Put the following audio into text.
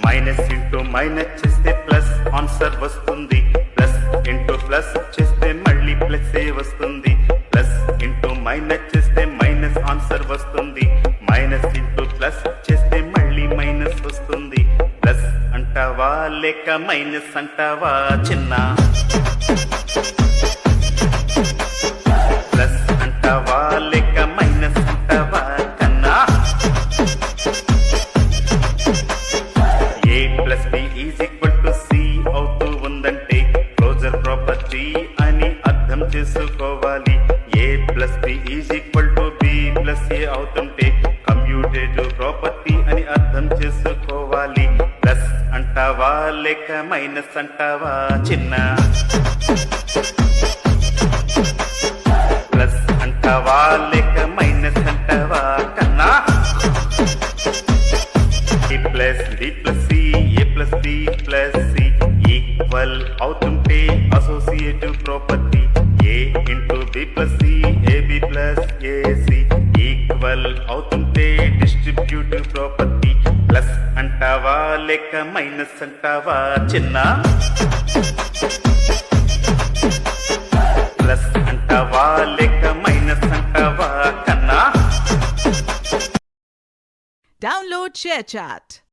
Minus into minus చేస్తే plus answer వస్తుంది. Plus into plus చేస్తే మళ్ళీ ప్లస్ ఏ వస్తుంది. ప్లస్ ఇంటూ మైనస్ చేస్తే మైనస్ ఆన్సర్ వస్తుంది. మైనస్ ఇంటూ ప్లస్ చేస్తే మళ్ళీ మైనస్ వస్తుంది. ప్లస్ అంటావా లేక మైనస్ అంటావా చిన్న? ప్లస్ అంటావా లేక మైనస్ అంటావా కన్నా? A plus B is equal to C అవుతూ ఉందంటే క్లోజర్ ప్రాపర్టీ అని అర్థం చేసుకోవాలి. A plus B is equal to B plus A అవుతుంటే కమ్యూటేటివ్ ప్రాపర్టీ అని అర్థం చేసుకోవాలి. ప్లస్ అంటావా లేక మైనస్ అంటావా చిన్న? ప్లస్ అంటావా లేక మైనస్ అంటావా కన్నా? A plus B plus C A plus B plus C equal అవుతుంటే associative property. A into B plus C AB plus AC equal అవుతుంటే డిస్ట్రిబ్యూటివ్ ప్రాపర్టీ. ప్లస్ అంటావా లేక మైనస్ అంటావా చిన్న? ప్లస్ అంటావా లేక మైనస్ అంటావా కన్నా? Download ShareChat.